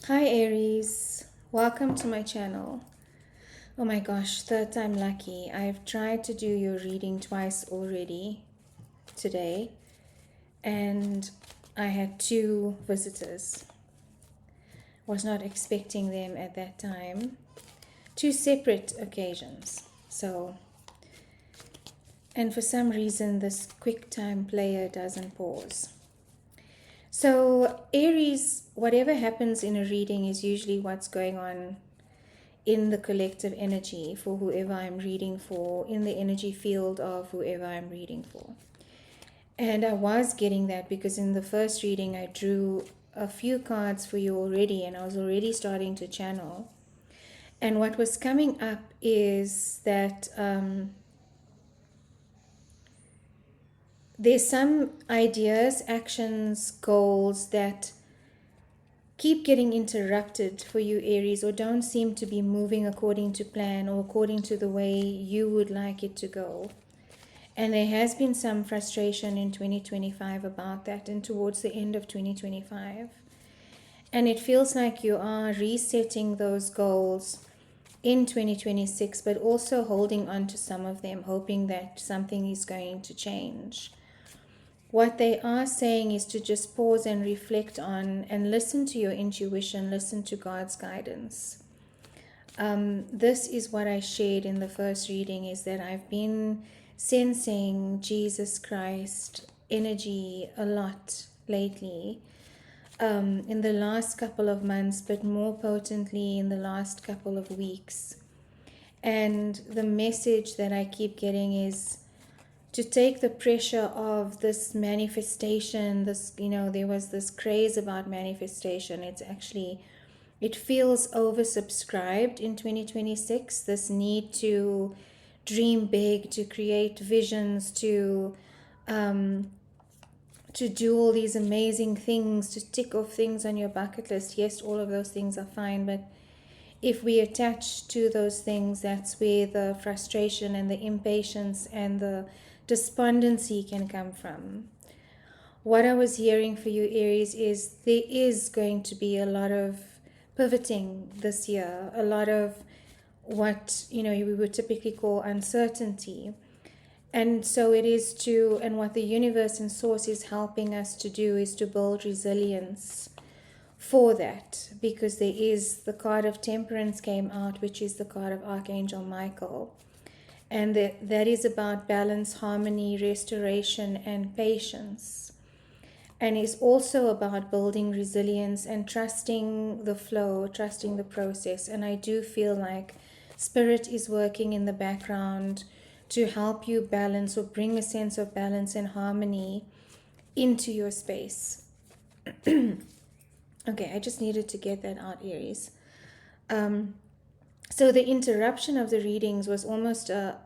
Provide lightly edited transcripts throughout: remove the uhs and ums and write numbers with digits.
Hi Aries, welcome to my channel. Oh my gosh, third time lucky. I've tried to do your reading twice already today and I had two visitors. Was not expecting them at that time. Two separate occasions. And for some reason this quick time player doesn't pause. So Aries, whatever happens in a reading is usually what's going on in the collective energy for whoever I'm reading for, in the energy field of whoever I'm reading for. And I was getting that because in the first reading I drew a few cards for you already and I was already starting to channel. And what was coming up is that there's some ideas, actions, goals that keep getting interrupted for you, Aries, or don't seem to be moving according to plan or according to the way you would like it to go. And there has been some frustration in 2025 about that and towards the end of 2025. And it feels like you are resetting those goals in 2026, but also holding on to some of them, hoping that something is going to change. What they are saying is to just pause and reflect on and listen to your intuition, listen to God's guidance. This is what I shared in the first reading, is that I've been sensing Jesus Christ energy a lot lately, in the last couple of months, but more potently in the last couple of weeks. And the message that I keep getting is to take the pressure of this manifestation, there was this craze about manifestation. It feels oversubscribed in 2026, this need to dream big, to create visions, to do all these amazing things, to tick off things on your bucket list. Yes, all of those things are fine, but if we attach to those things, that's where the frustration and the impatience and the despondency can come from. What I was hearing for you, Aries, is there is going to be a lot of pivoting this year, a lot of what we would typically call uncertainty. And so it is and what the universe and source is helping us to do is to build resilience for that, because there is the card of Temperance came out, which is the card of Archangel Michael. And that is about balance, harmony, restoration, and patience. And it's also about building resilience and trusting the flow, trusting the process. And I do feel like Spirit is working in the background to help you balance or bring a sense of balance and harmony into your space. Okay, I just needed to get that out, Aries. So the interruption of the readings was almost a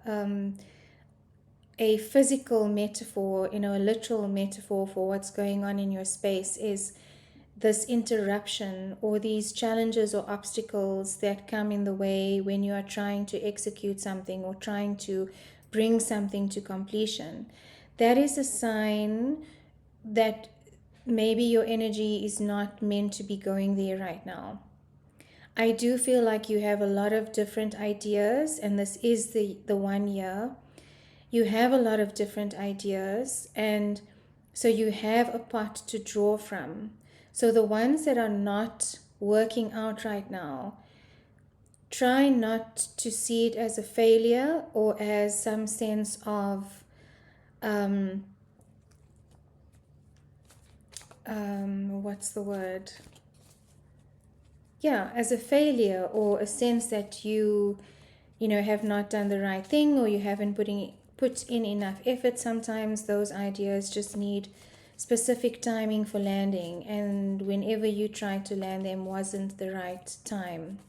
physical metaphor, a literal metaphor for what's going on in your space, is this interruption or these challenges or obstacles that come in the way when you are trying to execute something or trying to bring something to completion. That is a sign that maybe your energy is not meant to be going there right now. I do feel like you have a lot of different ideas, and this is the 1 year. You have a lot of different ideas, and so you have a pot to draw from. So the ones that are not working out right now, try not to see it as a failure or as some sense of what's the word? Yeah, as a failure or a sense that you have not done the right thing, or you haven't put in enough effort. Sometimes those ideas just need specific timing for landing, and whenever you tried to land them wasn't the right time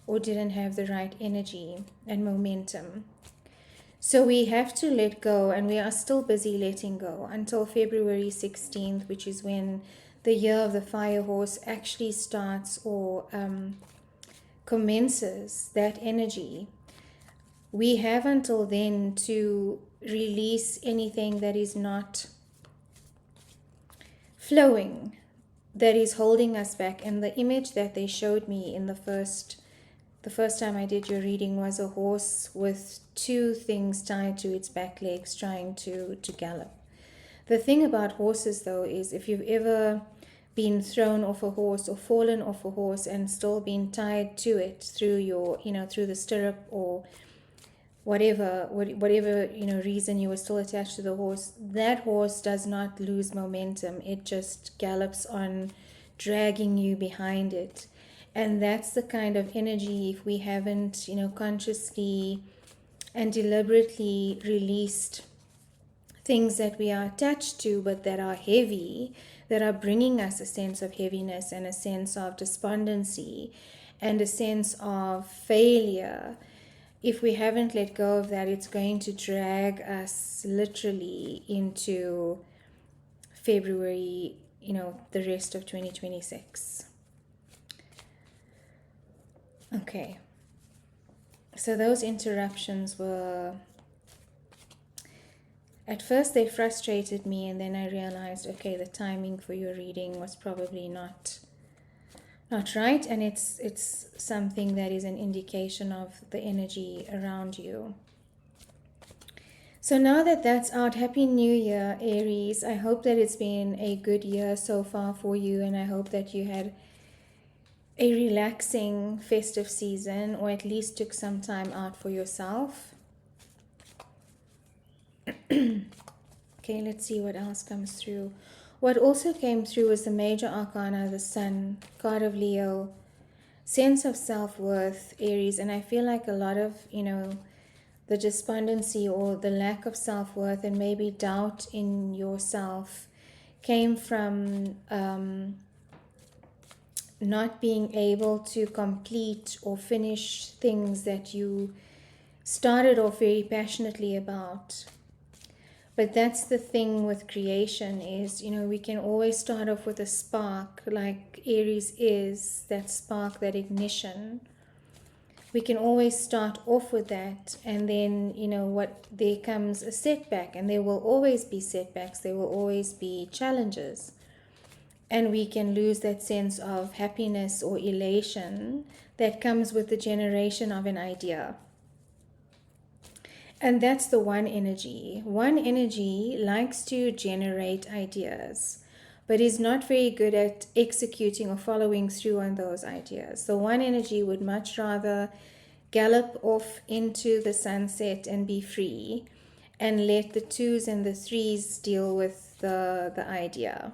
or didn't have the right energy and momentum. So we have to let go, and we are still busy letting go until February 16th, which is when the year of the fire horse actually starts or commences that energy. We have until then to release anything that is not flowing, that is holding us back. And the image that they showed me in the first time I did your reading was a horse with two things tied to its back legs trying to gallop. The thing about horses, though, is if you've ever been thrown off a horse or fallen off a horse and still been tied to it through your, through the stirrup or whatever reason you were still attached to the horse, that horse does not lose momentum. It just gallops on, dragging you behind it. And that's the kind of energy, if we haven't, consciously and deliberately released things that we are attached to but that are heavy, that are bringing us a sense of heaviness and a sense of despondency and a sense of failure. If we haven't let go of that, it's going to drag us literally into February, the rest of 2026. Okay. So those interruptions were, at first they frustrated me, and then I realized, okay, the timing for your reading was probably not right, and it's something that is an indication of the energy around you. So now that that's out, Happy New Year, Aries. I hope that it's been a good year so far for you, and I hope that you had a relaxing festive season, or at least took some time out for yourself. Okay, let's see what else comes through. What also came through was the major arcana, the Sun, card of Leo, sense of self-worth, Aries. And I feel like a lot of, the despondency or the lack of self-worth and maybe doubt in yourself came from not being able to complete or finish things that you started off very passionately about. But that's the thing with creation is, we can always start off with a spark, like Aries is, that spark, that ignition. We can always start off with that, and then, there comes a setback, and there will always be setbacks, there will always be challenges. And we can lose that sense of happiness or elation that comes with the generation of an idea. And that's the one energy. One energy likes to generate ideas, but is not very good at executing or following through on those ideas. The one energy would much rather gallop off into the sunset and be free, and let the twos and the threes deal with the idea.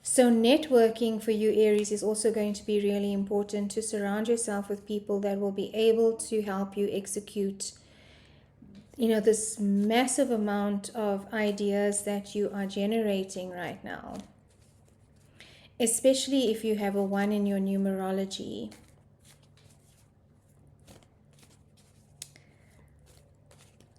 So networking for you, Aries, is also going to be really important, to surround yourself with people that will be able to help you execute this massive amount of ideas that you are generating right now, especially if you have a 1 in your numerology.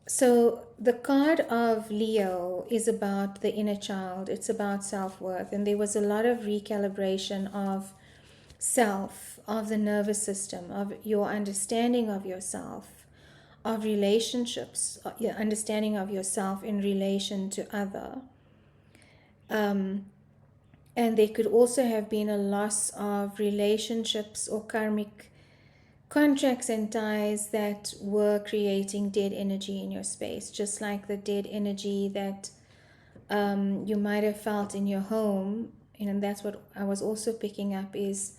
So the card of Leo is about the inner child. It's about self-worth. And there was a lot of recalibration of self, of the nervous system, of your understanding of yourself, of relationships, your understanding of yourself in relation to other. And there could also have been a loss of relationships or karmic contracts and ties that were creating dead energy in your space, just like the dead energy that you might have felt in your home. And that's what I was also picking up, is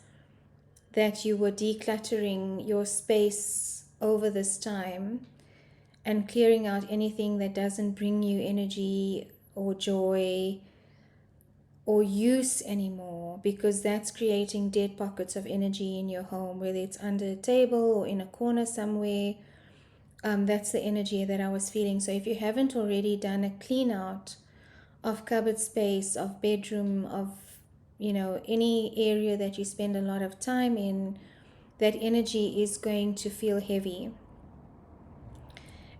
that you were decluttering your space over this time and clearing out anything that doesn't bring you energy or joy or use anymore, because that's creating dead pockets of energy in your home, whether it's under a table or in a corner somewhere. That's the energy that I was feeling. So if you haven't already done a clean out of cupboard space, of bedroom, of any area that you spend a lot of time in, that energy is going to feel heavy.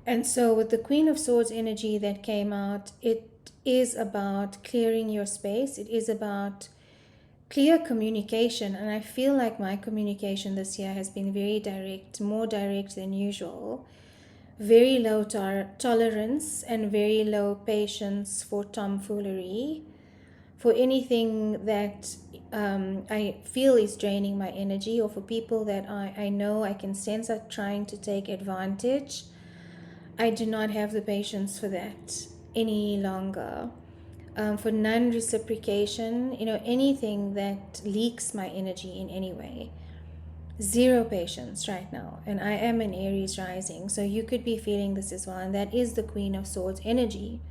And so with the Queen of Swords energy that came out, it is about clearing your space. It is about clear communication. And I feel like my communication this year has been very direct, more direct than usual. Very low tolerance and very low patience for tomfoolery, for anything that I feel is draining my energy, or for people that I know I can sense are trying to take advantage. I do not have the patience for that any longer. For non-reciprocation, anything that leaks my energy in any way. Zero patience right now. And I am an Aries rising, so you could be feeling this as well. And that is the Queen of Swords energy.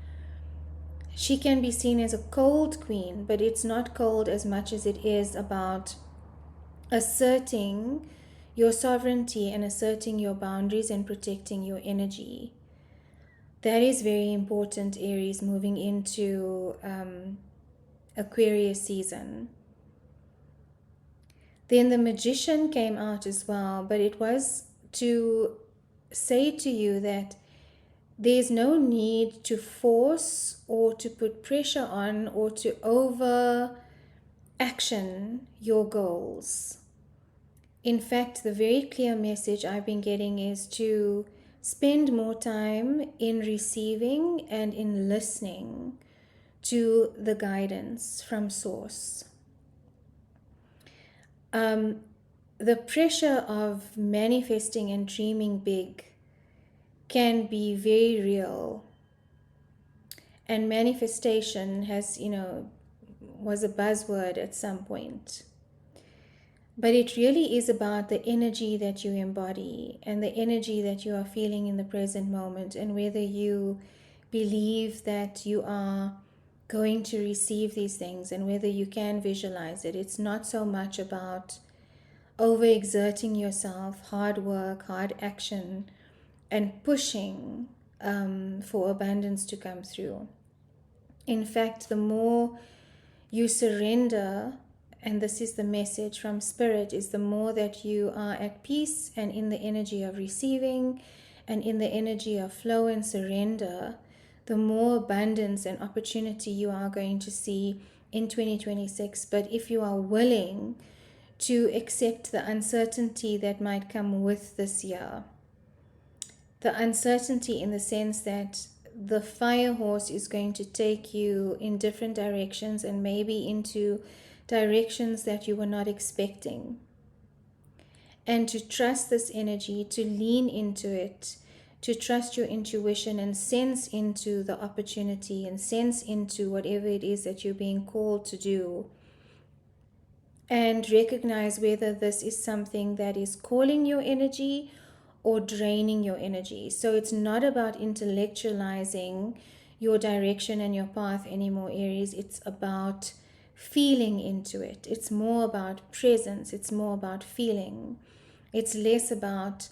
She can be seen as a cold queen, but it's not cold as much as it is about asserting your sovereignty and asserting your boundaries and protecting your energy. That is very important, Aries, moving into Aquarius season. Then the Magician came out as well, but it was to say to you that there's no need to force or to put pressure on or to over action your goals. In fact, the very clear message I've been getting is to spend more time in receiving and in listening to the guidance from Source. The pressure of manifesting and dreaming big can be very real. And manifestation has, was a buzzword at some point. But it really is about the energy that you embody and the energy that you are feeling in the present moment, and whether you believe that you are going to receive these things and whether you can visualize it. It's not so much about overexerting yourself, hard work, hard action, and pushing for abundance to come through. In fact, the more you surrender, and this is the message from Spirit, is the more that you are at peace and in the energy of receiving and in the energy of flow and surrender, the more abundance and opportunity you are going to see in 2026. But if you are willing to accept the uncertainty that might come with this year, the uncertainty in the sense that the fire horse is going to take you in different directions and maybe into directions that you were not expecting. And to trust this energy, to lean into it, to trust your intuition and sense into the opportunity and sense into whatever it is that you're being called to do. And recognize whether this is something that is calling your energy or draining your energy. So it's not about intellectualizing your direction and your path anymore, Aries. It's about feeling into it. It's more about presence. It's more about feeling. It's less about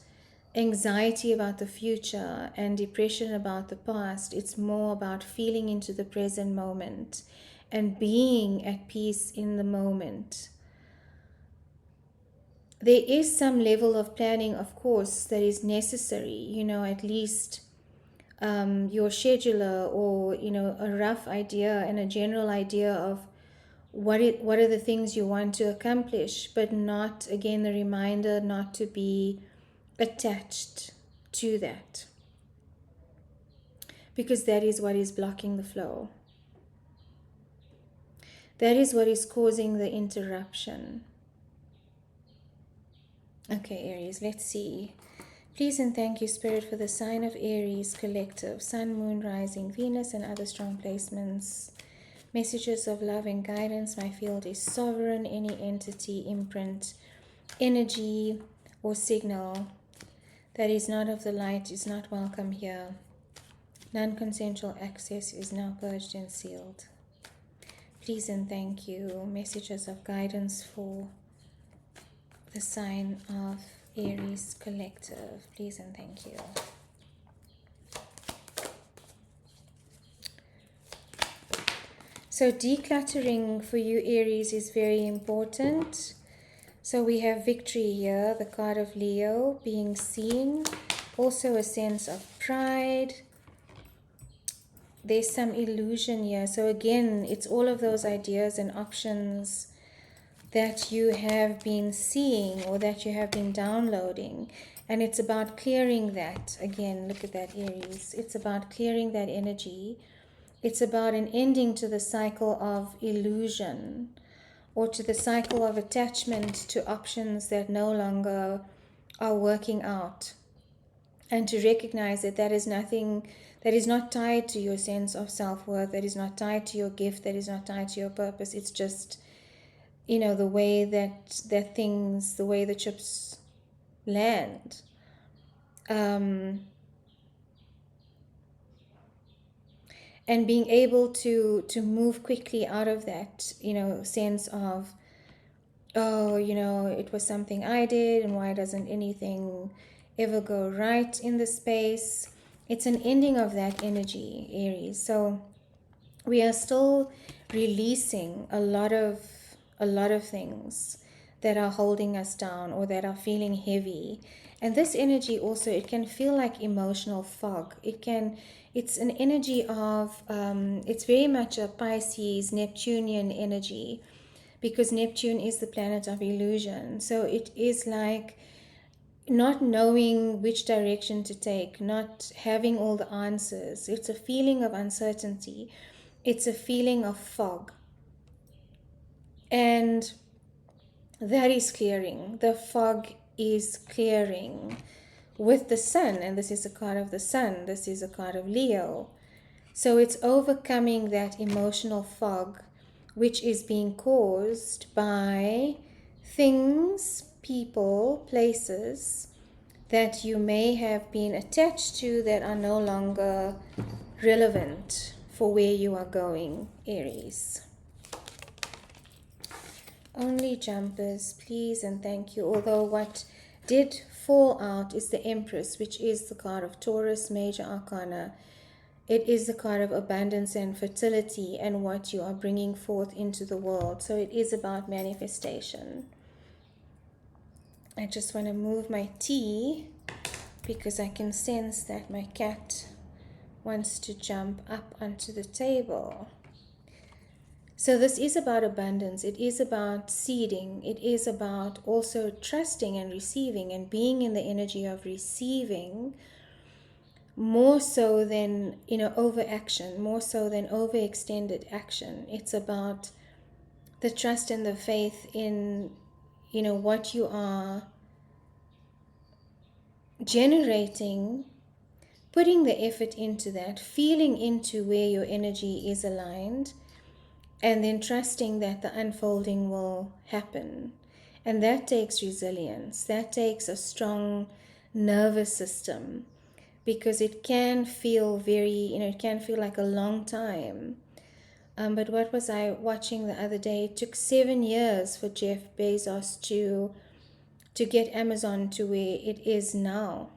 anxiety about the future and depression about the past. It's more about feeling into the present moment and being at peace in the moment. There is some level of planning, of course, that is necessary, at least your scheduler, or, a rough idea and a general idea of what are the things you want to accomplish, but not, again, the reminder not to be attached to that, because that is what is blocking the flow. That is what is causing the interruption. Okay, Aries, let's see. Please and thank you, Spirit, for the sign of Aries collective, Sun, Moon, Rising, Venus, and other strong placements. Messages of love and guidance. My field is sovereign. Any entity, imprint, energy, or signal that is not of the light is not welcome here. Non-consensual access is now purged and sealed. Please and thank you. Messages of guidance for the sign of Aries collective. Please and thank you. So decluttering for you, Aries, is very important. So we have victory here, the card of Leo being seen. Also a sense of pride. There's some illusion here. So again, it's all of those ideas and options that you have been seeing or that you have been downloading. And it's about clearing that. Again, look at that, Aries. It's about clearing that energy It's about an ending to the cycle of illusion, or to the cycle of attachment to options that no longer are working out. And to recognize that that is nothing, that is not tied to your sense of self-worth, that is not tied to your gift, that is not tied to your purpose. It's just, the way that things, the way the chips land. And being able to move quickly out of that, sense of, oh, it was something I did, and why doesn't anything ever go right in the space? It's an ending of that energy, Aries. So we are still releasing a lot of things that are holding us down or that are feeling heavy. And this energy also, it can feel like emotional fog. It's an energy of, it's very much a Pisces, Neptunian energy, because Neptune is the planet of illusion. So it is like not knowing which direction to take, not having all the answers. It's a feeling of uncertainty. It's a feeling of fog. And that is clearing. The fog is clearing with the sun. And this is a card of the sun. This is a card of Leo. So it's overcoming that emotional fog, which is being caused by things, people, places that you may have been attached to that are no longer relevant for where you are going, Aries. Only jumpers, please and thank you. Although what did fall out is the Empress, which is the card of Taurus, major arcana. It is the card of abundance and fertility and what you are bringing forth into the world. So it is about manifestation. I just want to move my tea because I can sense that my cat wants to jump up onto the table. So this is about abundance. It is about seeding. It is about also trusting and receiving and being in the energy of receiving, more so than, overaction, more so than overextended action. It's about the trust and the faith in, what you are generating, putting the effort into that, feeling into where your energy is aligned, and then trusting that the unfolding will happen. And that takes resilience. That takes a strong nervous system, because it can feel very, it can feel like a long time. But what was I watching the other day? It took 7 years for Jeff Bezos to get Amazon to where it is now.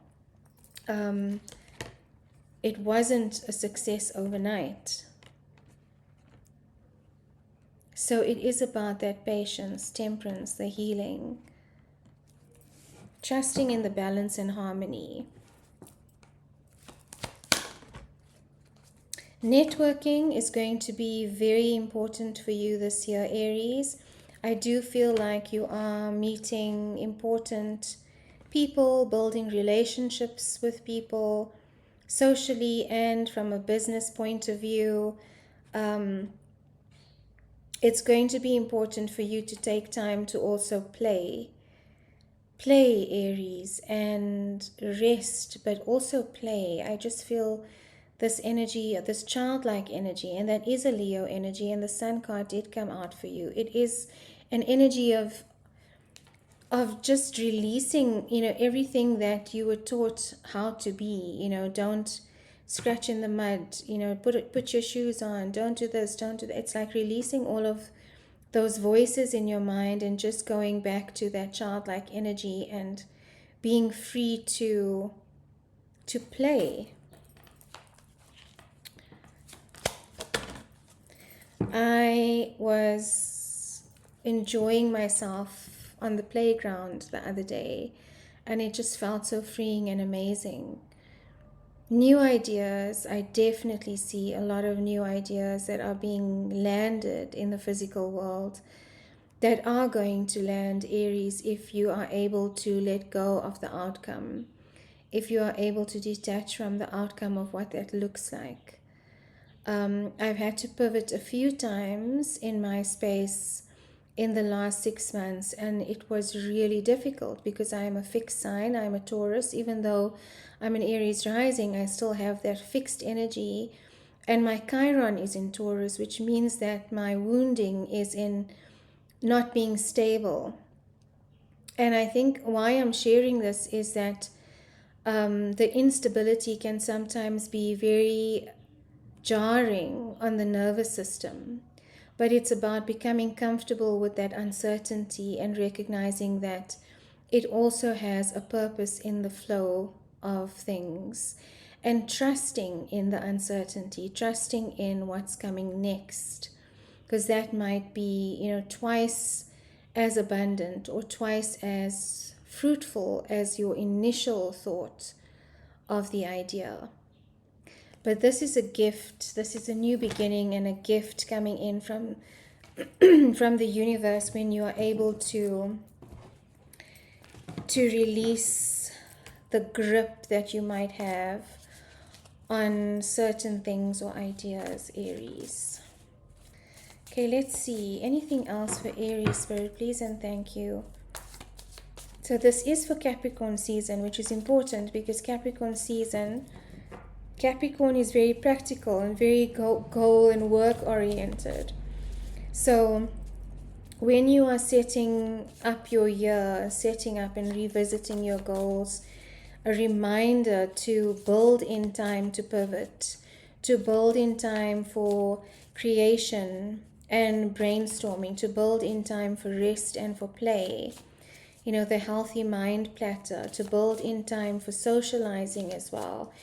It wasn't a success overnight. So it is about that patience, temperance, the healing, trusting in the balance and harmony. Networking is going to be very important for you this year, Aries. I do feel like you are meeting important people, building relationships with people, socially and from a business point of view. It's going to be important for you to take time to also play, Aries, and rest, but also play. I just feel this energy, this childlike energy, and that is a Leo energy, and the Sun card did come out for you. It is an energy of just releasing, everything that you were taught how to be. Don't scratch in the mud, put your shoes on, don't do this, don't do that. It's like releasing all of those voices in your mind and just going back to that childlike energy and being free to play. I was enjoying myself on the playground the other day, and it just felt so freeing and amazing. New ideas, I definitely see a lot of new ideas that are being landed in the physical world, that are going to land, Aries, if you are able to let go of the outcome, if you are able to detach from the outcome of what that looks like. I've had to pivot a few times in my space in the last 6 months, and it was really difficult because I'm a fixed sign. I'm a Taurus. Even though I'm an Aries rising, I still have that fixed energy, and my Chiron is in Taurus, which means that my wounding is in not being stable. And I think why I'm sharing this is that the instability can sometimes be very jarring on the nervous system, but it's about becoming comfortable with that uncertainty and recognizing that it also has a purpose in the flow of things, and trusting in the uncertainty, trusting in what's coming next, because that might be, twice as abundant or twice as fruitful as your initial thought of the idea. But this is a gift. This is a new beginning and a gift coming in from from the universe when you are able to release the grip that you might have on certain things or ideas, Aries. Okay, let's see. Anything else for Aries, Spirit, please and thank you. So this is for Capricorn season, which is important because Capricorn is very practical and very goal and work oriented. So when you are setting up your year, setting up and revisiting your goals, a reminder to build in time to pivot, to build in time for creation and brainstorming, to build in time for rest and for play. The healthy mind platter, to build in time for socializing as well,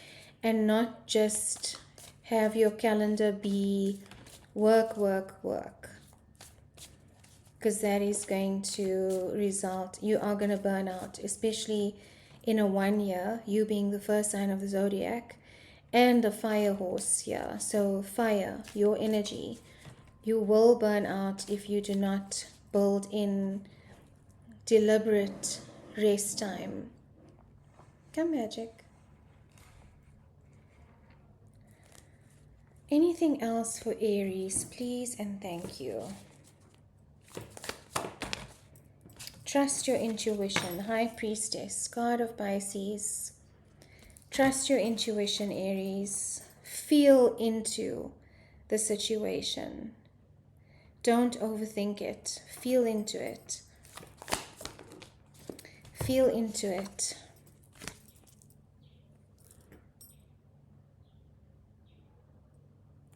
and not just have your calendar be work, work, work. Because that is going to result, you are going to burn out, especially in a 1 year, you being the first sign of the zodiac, and a fire horse here. So fire, your energy, you will burn out if you do not build in deliberate rest time. Come, magic. Anything else for Aries, please and thank you. Trust your intuition, High Priestess, God of Pisces. Trust your intuition, Aries. Feel into the situation. Don't overthink it. Feel into it. Feel into it.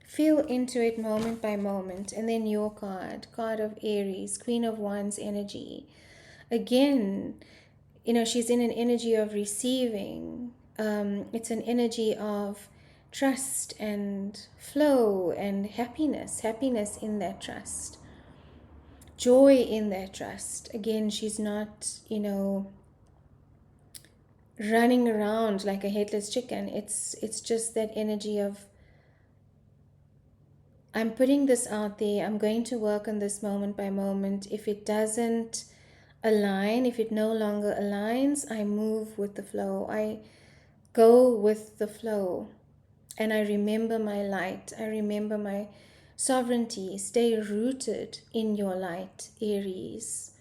Feel into it moment by moment. And then your card of Aries, Queen of Wands energy. Again, she's in an energy of receiving. It's an energy of trust and flow and happiness in that trust. Joy in that trust. Again, she's not, running around like a headless chicken. It's just that energy of, I'm putting this out there. I'm going to work on this moment by moment. If it doesn't align, if it no longer aligns, I move with the flow. I go with the flow. And I remember my light. I remember my sovereignty. Stay rooted in your light, Aries.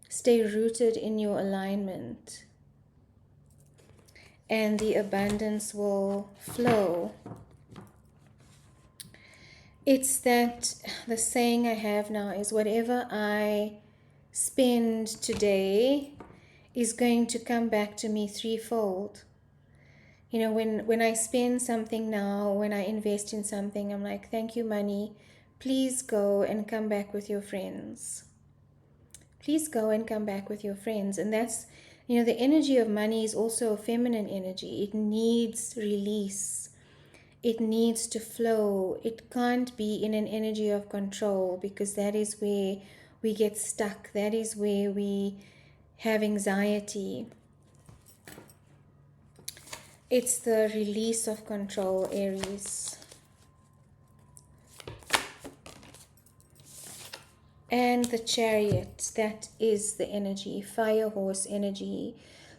Stay rooted in your alignment. And the abundance will flow. It's that the saying I have now is, whatever I spend today is going to come back to me threefold. When I spend something now, when I invest in something, I'm like, thank you, money. Please go and come back with your friends. Please go and come back with your friends. And that's, the energy of money is also a feminine energy. It needs release. It needs to flow. It can't be in an energy of control, because that is where we get stuck. That is where we have anxiety. It's the release of control, Aries. And the Chariot, that is the energy, fire horse energy.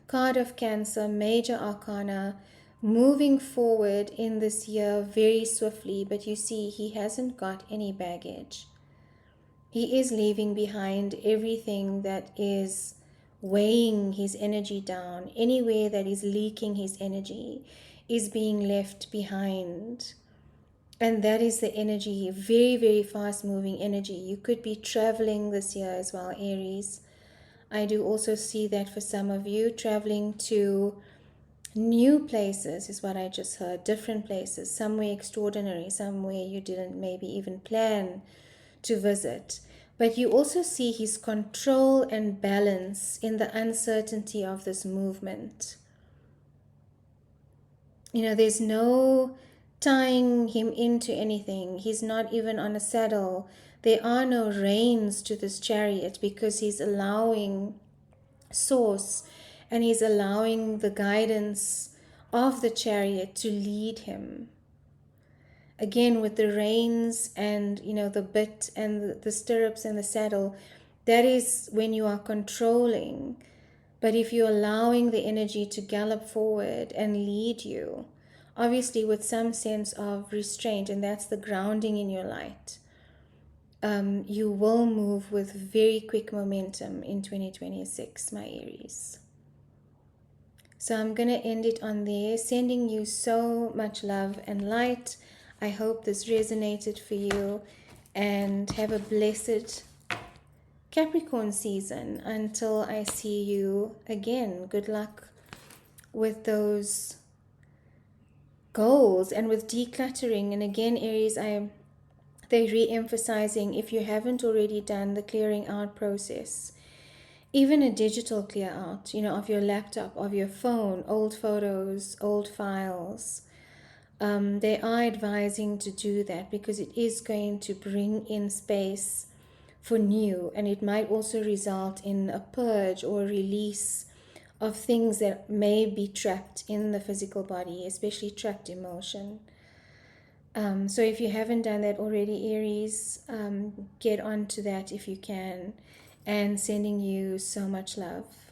Card of Cancer, major arcana, moving forward in this year very swiftly, but you see, he hasn't got any baggage. He is leaving behind everything that is weighing his energy down. Anywhere that is leaking his energy is being left behind. And that is the energy, very, very fast moving energy. You could be traveling this year as well, Aries. I do also see that for some of you, traveling to new places is what I just heard, different places, somewhere extraordinary, somewhere you didn't maybe even plan to visit. But you also see his control and balance in the uncertainty of this movement. You know, there's no tying him into anything. He's not even on a saddle. There are no reins to this chariot because he's allowing Source and he's allowing the guidance of the chariot to lead him. Again, with the reins and, you know, the bit and the stirrups and the saddle, that is when you are controlling. But if you're allowing the energy to gallop forward and lead you, obviously with some sense of restraint, and that's the grounding in your light, you will move with very quick momentum in 2026, my Aries. So I'm going to end it on there, sending you so much love and light. I hope this resonated for you, and have a blessed Capricorn season until I see you again. Good luck with those goals and with decluttering. And again, Aries, they're re-emphasizing, if you haven't already done the clearing out process, even a digital clear out, you know, of your laptop, of your phone, old photos, old files. They are advising to do that because it is going to bring in space for new, and it might also result in a purge or release of things that may be trapped in the physical body, especially trapped emotion. So if you haven't done that already, Aries, get on to that if you can, and sending you so much love.